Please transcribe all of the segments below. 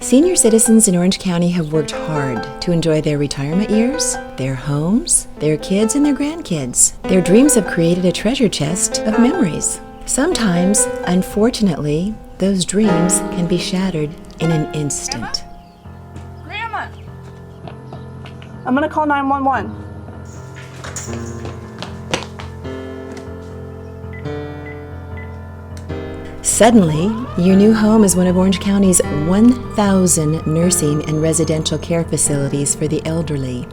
Senior citizens in Orange County have worked hard to enjoy their retirement years, their homes, their kids, and their grandkids. Their dreams have created a treasure chest of memories. Sometimes, unfortunately, those dreams can be shattered in an instant. Grandma! I'm gonna call 911. Suddenly, your new home is one of Orange County's 1,000 nursing and residential care facilities for the elderly.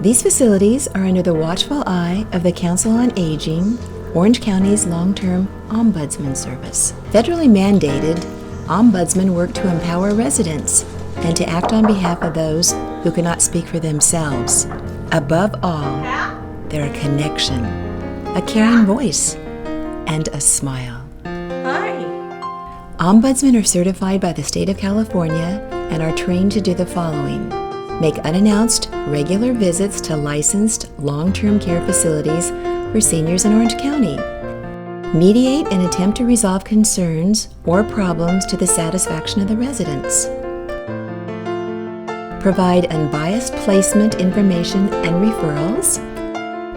These facilities are under the watchful eye of the Council on Aging, Orange County's long-term Ombudsman Service. Federally mandated, ombudsmen work to empower residents and to act on behalf of those who cannot speak for themselves. Above all, they're a connection, a caring voice, and a smile. Ombudsmen are certified by the state of California and are trained to do the following: make unannounced, regular visits to licensed long-term care facilities for seniors in Orange County, mediate and attempt to resolve concerns or problems to the satisfaction of the residents, provide unbiased placement information and referrals,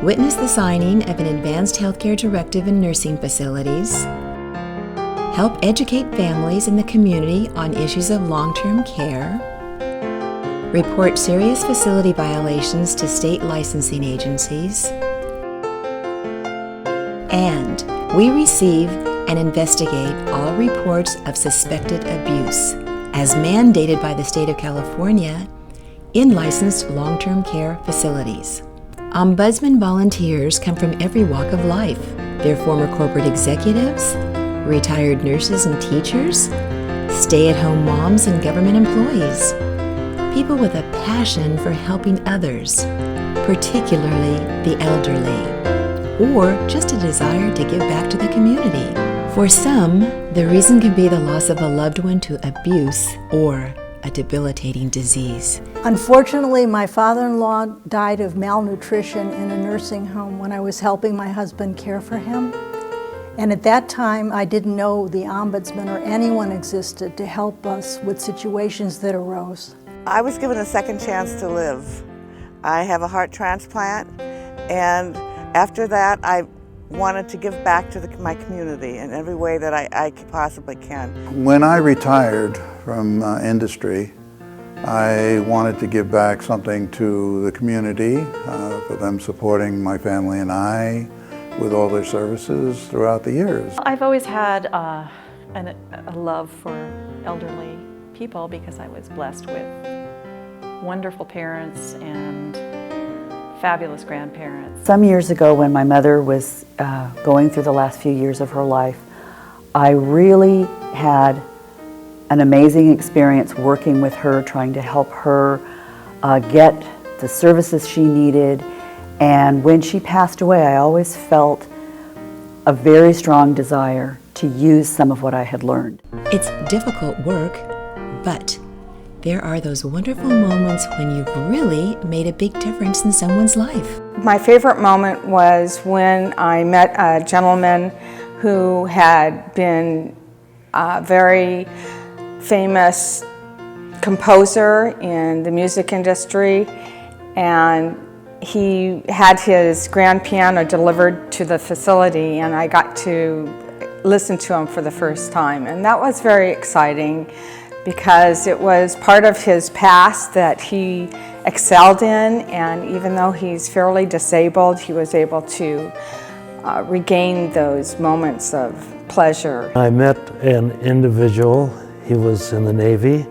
witness the signing of an advanced healthcare directive in nursing facilities, help educate families in the community on issues of long-term care, report serious facility violations to state licensing agencies, and we receive and investigate all reports of suspected abuse, as mandated by the state of California, in licensed long-term care facilities. Ombudsman volunteers come from every walk of life. They're former corporate executives, retired nurses and teachers, stay-at-home moms and government employees, people with a passion for helping others, particularly the elderly, or just a desire to give back to the community. For some, the reason can be the loss of a loved one to abuse or a debilitating disease. Unfortunately, my father-in-law died of malnutrition in a nursing home when I was helping my husband care for him. And at that time, I didn't know the ombudsman or anyone existed to help us with situations that arose. I was given a second chance to live. I have a heart transplant, and after that, I wanted to give back to my community in every way that I possibly can. When I retired from industry, I wanted to give back something to the community, for them supporting my family and I with all their services throughout the years. I've always had a love for elderly people because I was blessed with wonderful parents and fabulous grandparents. Some years ago, when my mother was going through the last few years of her life, I really had an amazing experience working with her, trying to help her get the services she needed. And when she passed away, I always felt a very strong desire to use some of what I had learned. It's difficult work, but there are those wonderful moments when you've really made a big difference in someone's life. My favorite moment was when I met a gentleman who had been a very famous composer in the music industry, and he had his grand piano delivered to the facility, and I got to listen to him for the first time. And that was very exciting because it was part of his past that he excelled in, and even though he's fairly disabled, he was able to regain those moments of pleasure. I met an individual. He was in the Navy.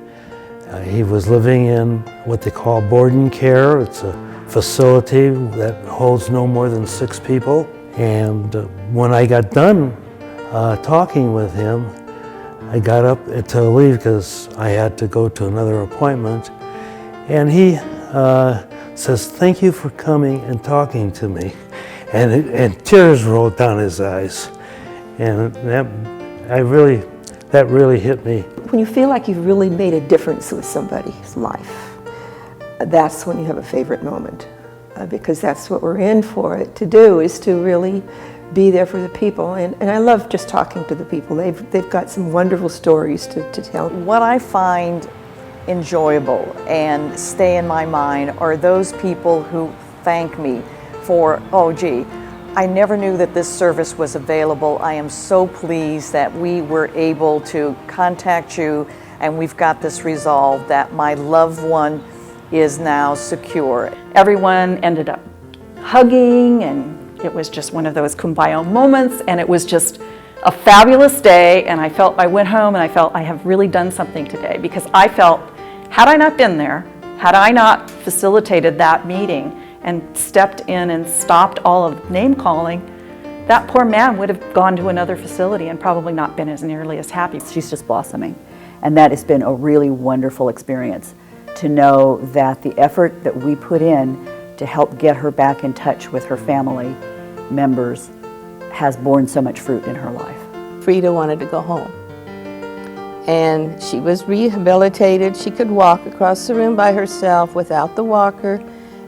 He was living in what they call board and care. It's a facility that holds no more than 6 people. And when I got done talking with him, I got up to leave because I had to go to another appointment. And he says, "Thank you for coming and talking to me." And tears rolled down his eyes. And that really hit me. When you feel like you've really made a difference with somebody's life, that's when you have a favorite moment, because that's what we're in for it to do, is to really be there for the people. And I love just talking to the people. They've got some wonderful stories to tell. What I find enjoyable and stay in my mind are those people who thank me for, oh gee, I never knew that this service was available. I am so pleased that we were able to contact you and we've got this resolved that my loved one is now secure. Everyone ended up hugging, and it was just one of those kumbaya moments, and it was just a fabulous day. And I went home and I felt I have really done something today, because I felt, had I not been there, had I not facilitated that meeting and stepped in and stopped all of name calling, that poor man would have gone to another facility and probably not been as nearly as happy. She's just blossoming, and that has been a really wonderful experience to know that the effort that we put in to help get her back in touch with her family members has borne so much fruit in her life. Frida wanted to go home. And she was rehabilitated. She could walk across the room by herself without the walker.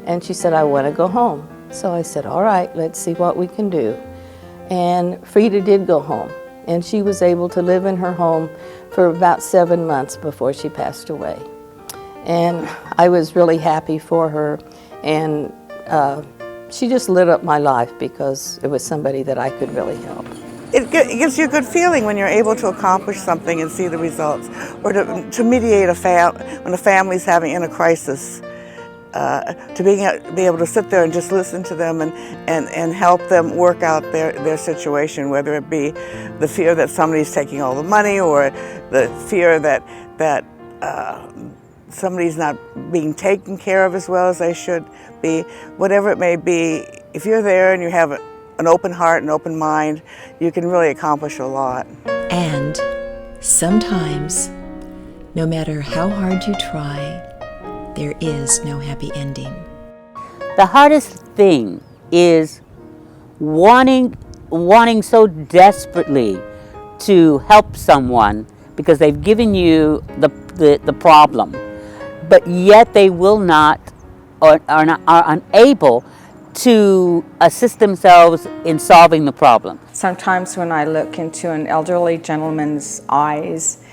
And she said, I want to go home. So I said, all right, let's see what we can do. And Frida did go home. And she was able to live in her home for about 7 months before she passed away. And I was really happy for her. And she just lit up my life because it was somebody that I could really help. It gives you a good feeling when you're able to accomplish something and see the results, or to mediate when a family's having in a crisis. To be able to sit there and just listen to them and help them work out their situation, whether it be the fear that somebody's taking all the money, or the fear that somebody's not being taken care of as well as they should be. Whatever it may be, if you're there and you have an open heart and open mind, you can really accomplish a lot. And sometimes, no matter how hard you try, there is no happy ending. The hardest thing is wanting so desperately to help someone because they've given you the problem, but yet they will not or are unable to assist themselves in solving the problem. Sometimes when I look into an elderly gentleman's eyes,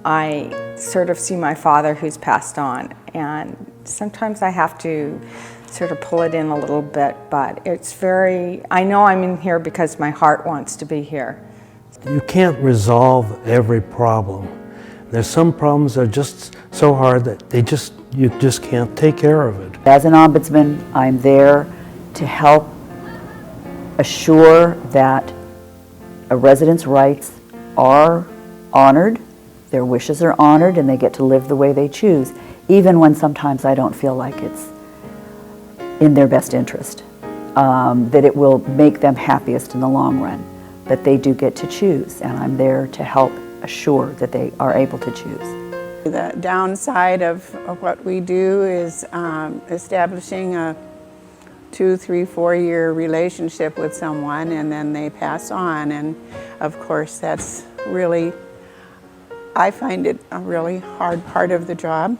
I sort of see my father who's passed on, and sometimes I have to sort of pull it in a little bit, but I know I'm in here because my heart wants to be here. You can't resolve every problem. There's some problems that are just so hard that you just can't take care of it. As an ombudsman, I'm there to help assure that a resident's rights are honored, their wishes are honored, and they get to live the way they choose, even when sometimes I don't feel like it's in their best interest, that it will make them happiest in the long run. But they do get to choose, and I'm there to help assure that they are able to choose. The downside of what we do is establishing a 2, 3, 4 year relationship with someone, and then they pass on. And of course, that's really, I find it a really hard part of the job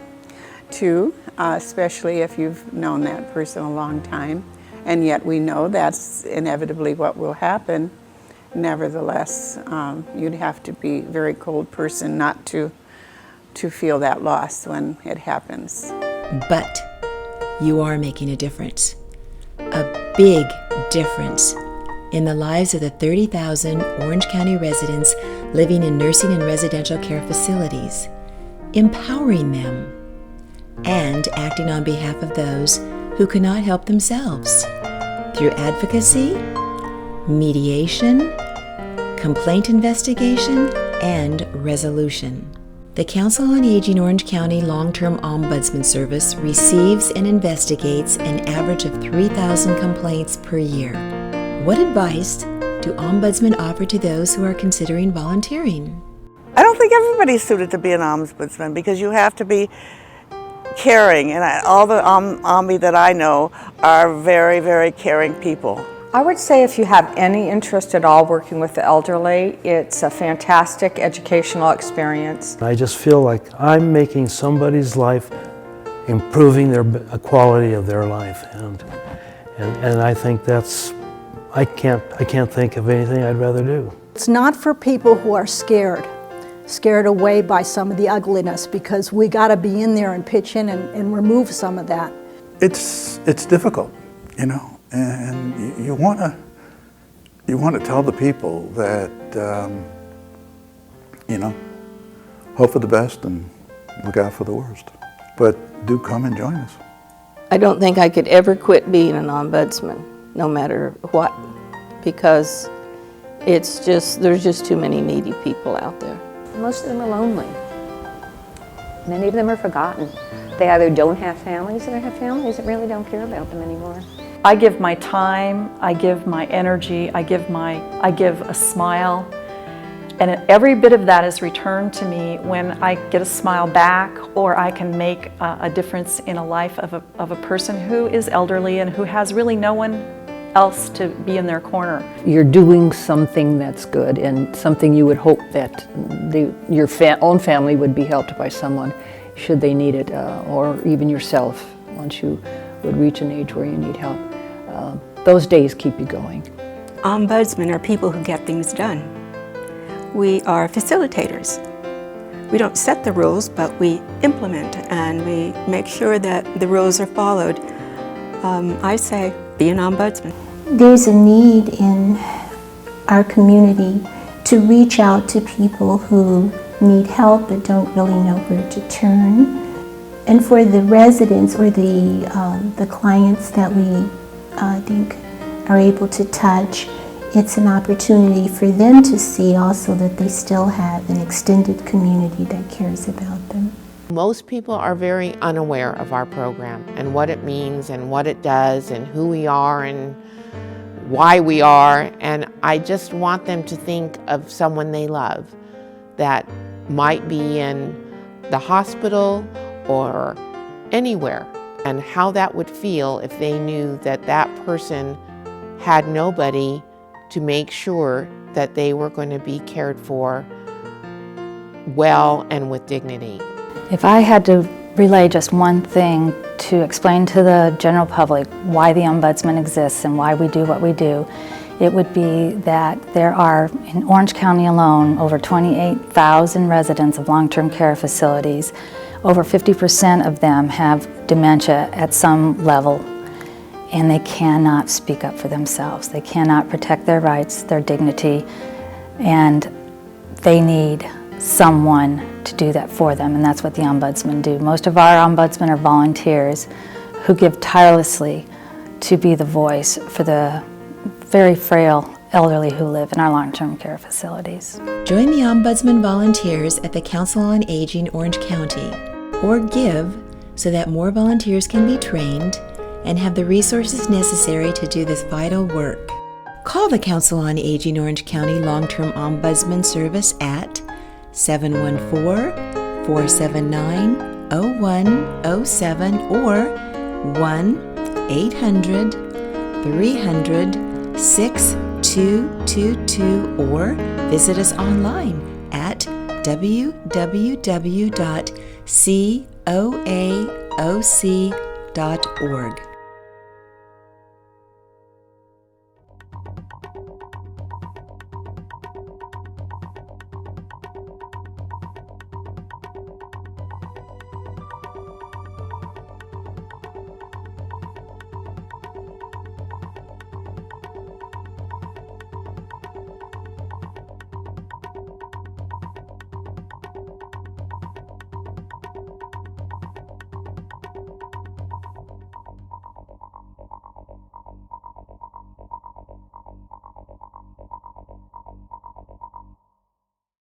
too, especially if you've known that person a long time. And yet we know that's inevitably what will happen. Nevertheless, you'd have to be a very cold person not to feel that loss when it happens. But you are making a difference. A big difference in the lives of the 30,000 Orange County residents living in nursing and residential care facilities, empowering them, and acting on behalf of those who cannot help themselves through advocacy, mediation, complaint investigation, and resolution. The Council on Aging Orange County Long-Term Ombudsman Service receives and investigates an average of 3,000 complaints per year. What advice do ombudsmen offer to those who are considering volunteering? I don't think everybody's suited to be an ombudsman because you have to be caring, and all the ombi that I know are very, very caring people. I would say if you have any interest at all working with the elderly, it's a fantastic educational experience. I just feel like I'm making somebody's life, improving their quality of their life, and I think that's, I can't think of anything I'd rather do. It's not for people who are scared. scared away by some of the ugliness, because we got to be in there and pitch in and remove some of that. It's difficult, you know, and you want to tell the people that, you know, hope for the best and look out for the worst. But do come and join us. I don't think I could ever quit being an ombudsman, no matter what, because it's just, there's just too many needy people out there. Most of them are lonely. Many of them are forgotten. They either don't have families or they have families that really don't care about them anymore. I give my time, I give my energy, I give a smile, and every bit of that is returned to me when I get a smile back, or I can make a difference in a life of a person who is elderly and who has really no one else to be in their corner. You're doing something that's good and something you would hope that your own family would be helped by someone should they need it, or even yourself once you would reach an age where you need help. Those days keep you going. Ombudsmen are people who get things done. We are facilitators. We don't set the rules, but we implement and we make sure that the rules are followed. I say, be an ombudsman. There's a need in our community to reach out to people who need help but don't really know where to turn. And for the residents or the clients that we think are able to touch, it's an opportunity for them to see also that they still have an extended community that cares about them. Most people are very unaware of our program and what it means and what it does and who we are and why we are, and I just want them to think of someone they love that might be in the hospital or anywhere, and how that would feel if they knew that that person had nobody to make sure that they were going to be cared for well and with dignity. If I had to relay just one thing to explain to the general public why the Ombudsman exists and why we do what we do, it would be that there are, in Orange County alone, over 28,000 residents of long-term care facilities. Over 50% of them have dementia at some level, and they cannot speak up for themselves. They cannot protect their rights, their dignity, and they need someone to do that for them, and that's what the ombudsmen do. Most of our ombudsmen are volunteers who give tirelessly to be the voice for the very frail elderly who live in our long-term care facilities. Join the Ombudsman volunteers at the Council on Aging Orange County, or give so that more volunteers can be trained and have the resources necessary to do this vital work. Call the Council on Aging Orange County Long-Term Ombudsman Service at 714-479-0107 or 1-800-300-6222, or visit us online at www.coaoc.org.